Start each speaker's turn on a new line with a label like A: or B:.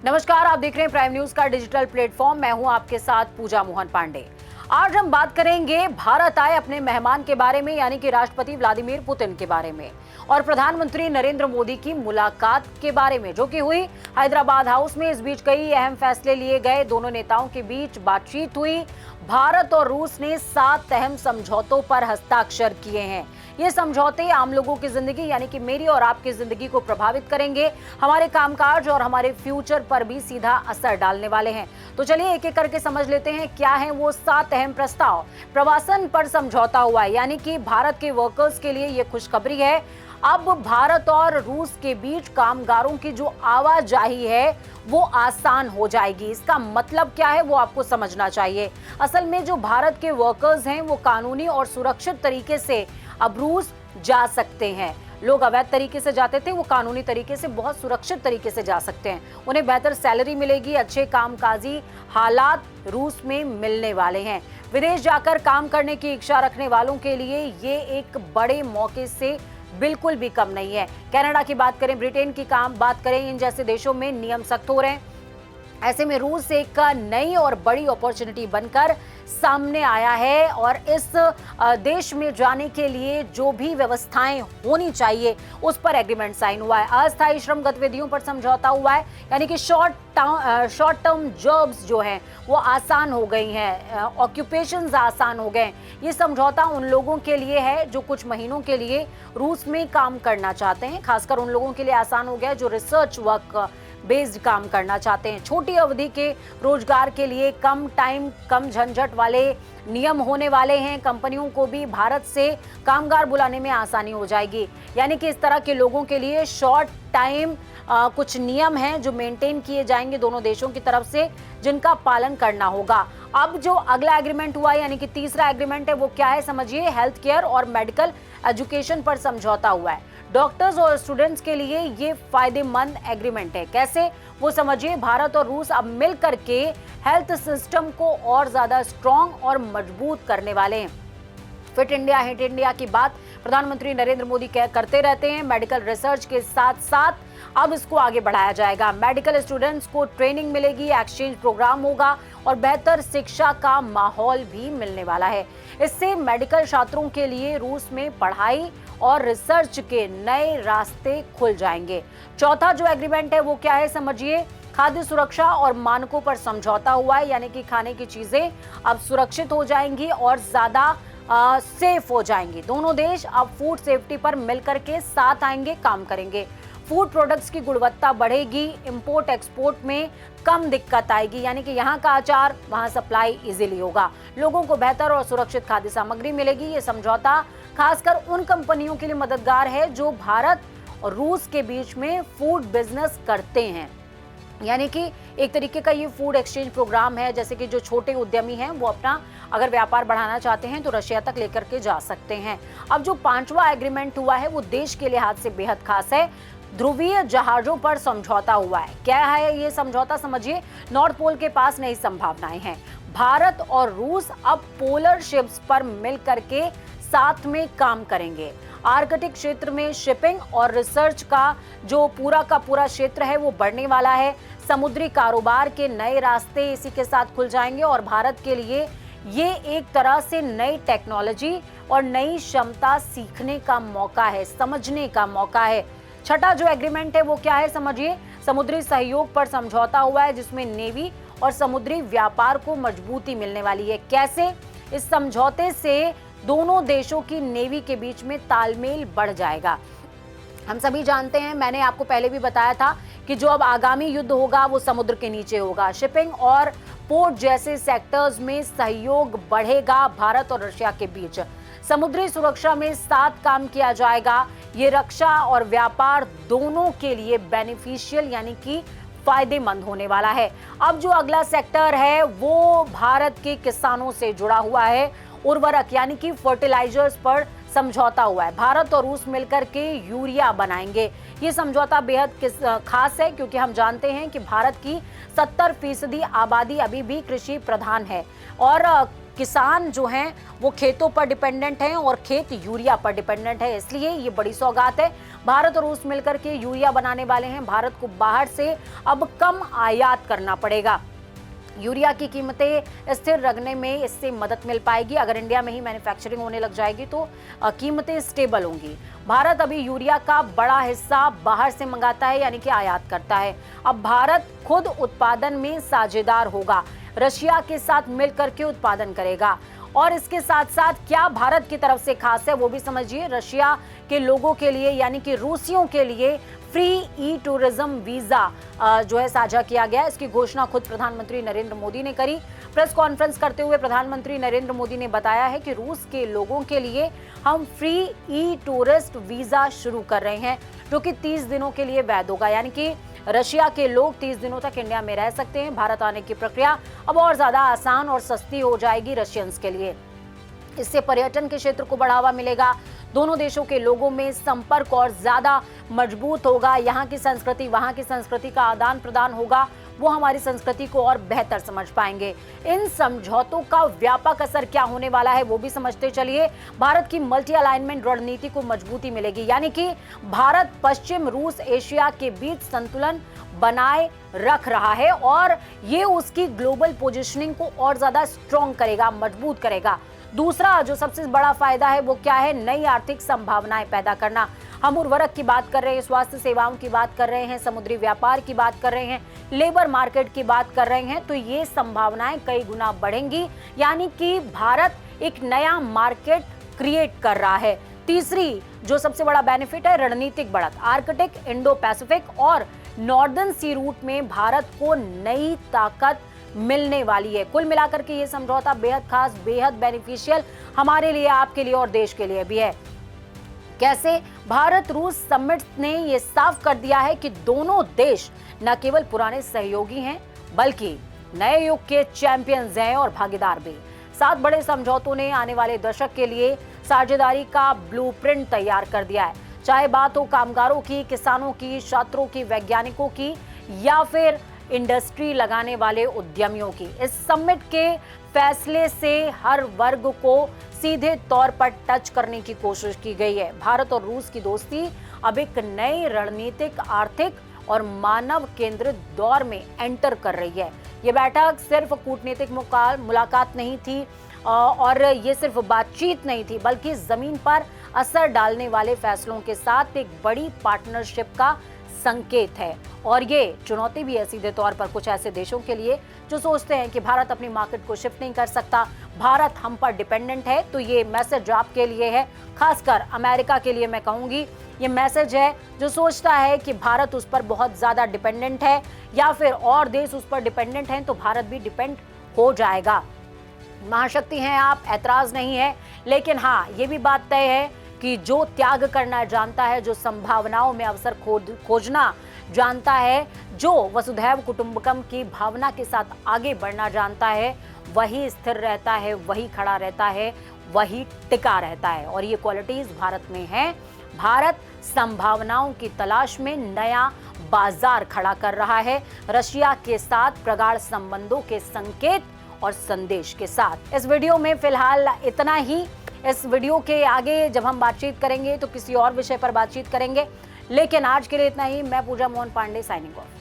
A: नमस्कार, आप देख रहे हैं प्राइम न्यूज का डिजिटल प्लेटफॉर्म। मैं हूं आपके साथ पूजा मोहन पांडे। आज हम बात करेंगे भारत आए अपने मेहमान के बारे में, यानी कि राष्ट्रपति व्लादिमीर पुतिन के बारे में, और प्रधानमंत्री नरेंद्र मोदी की मुलाकात के बारे में जो कि हुई हैदराबाद हाउस में। इस बीच कई अहम फैसले लिए गए, दोनों नेताओं के बीच बातचीत हुई। भारत और रूस ने 7 अहम समझौतों पर हस्ताक्षर किए हैं। ये समझौते आम लोगों की जिंदगी यानी कि मेरी और आपकी जिंदगी को प्रभावित करेंगे, हमारे कामकाज और हमारे फ्यूचर पर भी सीधा असर डालने वाले हैं। तो चलिए एक एक करके समझ लेते हैं क्या है वो 7 अहम प्रस्ताव। प्रवासन पर समझौता हुआ है, यानी कि भारत के वर्कर्स के लिए ये खुशखबरी है। अब भारत और रूस के बीच कामगारों की जो आवाजाही है वो आसान हो जाएगी। इसका मतलब क्या है वो आपको समझना चाहिए। असल में जो भारत के वर्कर्स हैं वो कानूनी और सुरक्षित तरीके से अब रूस जा सकते हैं। लोग अवैध तरीके से जाते थे, वो कानूनी तरीके से बहुत सुरक्षित तरीके से जा सकते हैं। उन्हें बेहतर सैलरी मिलेगी, अच्छे कामकाजी हालात रूस में मिलने वाले हैं। विदेश जाकर काम करने की इच्छा रखने वालों के लिए ये एक बड़े मौके से बिल्कुल भी कम नहीं है। कनाडा की बात करें, ब्रिटेन की बात करें, इन जैसे देशों में नियम सख्त हो रहे हैं। ऐसे में रूस एक नई और बड़ी अपॉर्चुनिटी बनकर सामने आया है और इस देश में जाने के लिए जो भी व्यवस्थाएं होनी चाहिए उस पर एग्रीमेंट साइन हुआ है। अस्थायी श्रम गतिविधियों पर समझौता हुआ है, यानी कि शॉर्ट टर्म जॉब्स जो हैं वो आसान हो गई हैं, ऑक्यूपेशंस आसान हो गए। ये समझौता उन लोगों के लिए है जो कुछ महीनों के लिए रूस में काम करना चाहते हैं। खासकर उन लोगों के लिए आसान हो गया जो रिसर्च वर्क बेस्ड काम करना चाहते हैं। छोटी अवधि के रोजगार के लिए कम टाइम कम झंझट वाले नियम होने वाले हैं। कंपनियों को भी भारत से कामगार बुलाने में आसानी हो जाएगी, यानी कि इस तरह के लोगों के लिए शॉर्ट टाइम कुछ नियम हैं जो मेंटेन किए जाएंगे दोनों देशों की तरफ से, जिनका पालन करना होगा। अब जो अगला एग्रीमेंट हुआ है, यानी कि तीसरा एग्रीमेंट है, वो क्या है समझिए। हेल्थ केयर और मेडिकल एजुकेशन पर समझौता हुआ है। डॉक्टर्स और स्टूडेंट्स के लिए ये फायदेमंद एग्रीमेंट है। कैसे वो समझिए। भारत और रूस अब मिलकर के हेल्थ सिस्टम को और ज्यादा स्ट्रॉन्ग और मजबूत करने वाले हैं। फिट इंडिया हिट इंडिया की बात प्रधानमंत्री नरेंद्र मोदी करते रहते हैं। मेडिकल रिसर्च के साथ साथ अब इसको आगे बढ़ाया जाएगा। मेडिकल स्टूडेंट्स को ट्रेनिंग मिलेगी, एक्सचेंज प्रोग्राम होगा और बेहतर शिक्षा का माहौल भी मिलने वाला है। इससे मेडिकल छात्रों के लिए रूस में पढ़ाई और रिसर्च के नए रास्ते खुल जाएंगे। चौथा जो एग्रीमेंट है वो क्या है समझिए। खाद्य सुरक्षा और मानकों पर समझौता हुआ है, यानी कि खाने की चीजें अब सुरक्षित हो जाएंगी और ज्यादा सेफ हो जाएंगी। दोनों देश अब फूड सेफ्टी पर मिलकर के साथ आएंगे, काम करेंगे। फूड प्रोडक्ट्स की गुणवत्ता बढ़ेगी, इंपोर्ट एक्सपोर्ट में कम दिक्कत आएगी, यानी कि यहाँ का आचार वहाँ सप्लाई इजीली होगा। लोगों को बेहतर और सुरक्षित खाद्य सामग्री मिलेगी। ये समझौता खासकर उन कंपनियों के लिए मददगार है जो भारत और रूस के बीच में फूड बिजनेस करते हैं, यानी कि एक तरीके का ये फूड एक्सचेंज प्रोग्राम है। जैसे कि जो छोटे उद्यमी हैं वो अपना अगर व्यापार बढ़ाना चाहते हैं तो रशिया तक लेकर के जा सकते हैं। अब जो 5वां एग्रीमेंट हुआ है वो देश के लिहाज से बेहद खास है। ध्रुवीय जहाजों पर समझौता हुआ है। क्या है ये समझौता समझिए। नॉर्थ पोल के पास नई संभावनाएं हैं। भारत और रूस अब पोलर शिप्स पर मिलकर के साथ में काम करेंगे। आर्कटिक क्षेत्र में शिपिंग और रिसर्च का जो पूरा का पूरा क्षेत्र है वो बढ़ने वाला है। समुद्री कारोबार के नए रास्ते इसी के साथ खुल जाएंगे और भारत के लिए ये एक तरह से नई टेक्नोलॉजी और नई क्षमता सीखने का मौका है, समझने का मौका है। छठा जो एग्रीमेंट है वो क्या है समझिए। समुद्री सहयोग पर समझौता हुआ है जिसमें नेवी और समुद्री व्यापार को मजबूती मिलने वाली है। कैसे? इस समझौते से दोनों देशों की नेवी के बीच में तालमेल बढ़ जाएगा। हम सभी जानते हैं, मैंने आपको पहले भी बताया था कि जो अब आगामी युद्ध होगा वो समुद्र के नीचे होगा। शिपिंग और पोर्ट जैसे सेक्टर्स में सहयोग बढ़ेगा भारत और रशिया के बीच। समुद्री सुरक्षा में साथ काम किया जाएगा। ये रक्षा और व्यापार दोनों के लिए बेनिफिशियल यानी कि फायदेमंद होने वाला है। अब जो अगला सेक्टर है वो भारत के किसानों से जुड़ा हुआ है। उर्वरक यानी कि फर्टिलाइजर्स पर समझौता हुआ है। भारत और रूस मिलकर के यूरिया बनाएंगे। ये समझौता बेहद खास है क्योंकि हम जानते हैं कि भारत की 70% आबादी अभी भी कृषि प्रधान है और किसान जो हैं वो खेतों पर डिपेंडेंट हैं और खेत यूरिया पर डिपेंडेंट है, इसलिए ये बड़ी सौगात है। भारत और रूस मिलकर के यूरिया बनाने वाले हैं। भारत को बाहर से अब कम आयात करना पड़ेगा। यूरिया की कीमतें स्थिर रखने में इससे मदद मिल पाएगी। अगर इंडिया में ही मैन्युफैक्चरिंग होने लग जाएगी तो कीमतें स्टेबल होंगी। भारत अभी यूरिया का बड़ा हिस्सा बाहर से मंगाता है, यानी कि आयात करता है। अब भारत खुद उत्पादन में साझेदार होगा, रशिया के साथ मिलकर के उत्पादन करेगा। और इसके साथ साथ क्या भारत की तरफ से खास है वो भी समझिए। रशिया के लोगों के लिए यानी कि रूसियों के लिए फ्री ई टूरिज्म वीजा जो है साझा किया गया। इसकी घोषणा खुद प्रधानमंत्री नरेंद्र मोदी ने करी। प्रेस कॉन्फ्रेंस करते हुए प्रधानमंत्री नरेंद्र मोदी ने बताया है कि रूस के लोगों के लिए हम फ्री ई टूरिस्ट वीजा शुरू कर रहे हैं, जो कि 30 दिनों के लिए वैध होगा, यानी कि रशिया के लोग 30 दिनों तक इंडिया में रह सकते हैं। भारत आने की प्रक्रिया अब और ज्यादा आसान और सस्ती हो जाएगी रशियंस के लिए। इससे पर्यटन के क्षेत्र को बढ़ावा मिलेगा। दोनों देशों के लोगों में संपर्क और ज्यादा मजबूत होगा। यहाँ की संस्कृति वहाँ की संस्कृति का आदान प्रदान होगा, वो हमारी संस्कृति को और बेहतर समझ पाएंगे। इन समझौतों का व्यापक असर क्या होने वाला है वो भी समझते चलिए। भारत की मल्टी अलाइनमेंट रणनीति को मजबूती मिलेगी, यानी कि भारत पश्चिम रूस एशिया के बीच संतुलन बनाए रख रहा है और ये उसकी ग्लोबल पोजीशनिंग को और ज्यादा स्ट्रॉन्ग करेगा, मजबूत करेगा। दूसरा जो सबसे बड़ा फायदा है वो क्या है? नई आर्थिक संभावनाएं पैदा करना। हम उर्वरक की बात कर रहे हैं, स्वास्थ्य सेवाओं की बात कर रहे हैं, समुद्री व्यापार की बात कर रहे हैं, लेबर मार्केट की बात कर रहे हैं, तो ये संभावनाएं कई गुना बढ़ेंगी, यानी कि भारत एक नया मार्केट क्रिएट कर रहा है। तीसरी जो सबसे बड़ा बेनिफिट है रणनीतिक बढ़त। आर्कटिक, इंडो पैसिफिक और नॉर्दर्न सी रूट में भारत को नई ताकत मिलने वाली है। कुल मिलाकर के ये समझौता बेहद खास, बेहद बेनिफिशियल हमारे लिए, आपके लिए और देश के लिए भी है। कैसे? भारत रूस समिट ने ये साफ कर दिया है कि दोनों देश न केवल पुराने सहयोगी हैं बल्कि नए युग के चैंपियंस हैं और भागीदार भी। 7 बड़े समझौतों ने आने वाले दशक के लिए साझेदारी का ब्लूप्रिंट तैयार कर दिया है। चाहे बात हो कामगारों की, किसानों की, छात्रों की, वैज्ञानिकों की या फिर इंडस्ट्री लगाने वाले उद्यमियों की। इस समिट के फैसले से हर वर्ग को सीधे तौर पर टच करने की कोशिश की गई है। भारत और रूस की दोस्ती अब एक नई रणनीतिक, आर्थिक और मानव केंद्रित दौर में एंटर कर रही है। ये बैठक सिर्फ कूटनीतिक मुलाकात नहीं थी और ये सिर्फ बातचीत नहीं थी, बल्कि जमीन पर असर डालने वाले फैसलों के साथ एक बड़ी पार्टनरशिप का संकेत है। और ये चुनौती भी है सीधे तौर पर कुछ ऐसे देशों के लिए जो सोचते हैं कि भारत अपनी मार्केट को शिफ्ट नहीं कर सकता, भारत हम पर डिपेंडेंट है। तो ये मैसेज आपके लिए है, खासकर अमेरिका के लिए मैं कहूंगी। ये मैसेज है जो सोचता है कि भारत उस पर बहुत ज्यादा डिपेंडेंट है या फिर और देश उस पर डिपेंडेंट हैं तो भारत भी डिपेंड हो जाएगा। महाशक्ति हैं आप, ऐतराज नहीं है, लेकिन हाँ ये भी बात तय है कि जो त्याग करना जानता है, जो संभावनाओं में अवसर खोजना जानता है, जो वसुधैव कुटुंबकम की भावना के साथ आगे बढ़ना जानता है, वही स्थिर रहता है, वही खड़ा रहता है, वही टिका रहता है। और ये क्वालिटीज भारत में हैं। भारत संभावनाओं की तलाश में नया बाजार खड़ा कर रहा है, रशिया के साथ प्रगाढ़ संबंधों के संकेत और संदेश के साथ। इस वीडियो में फिलहाल इतना ही। इस वीडियो के आगे जब हम बातचीत करेंगे तो किसी और विषय पर बातचीत करेंगे, लेकिन आज के लिए इतना ही। मैं पूजा मोहन पांडे, साइनिंग ऑफ।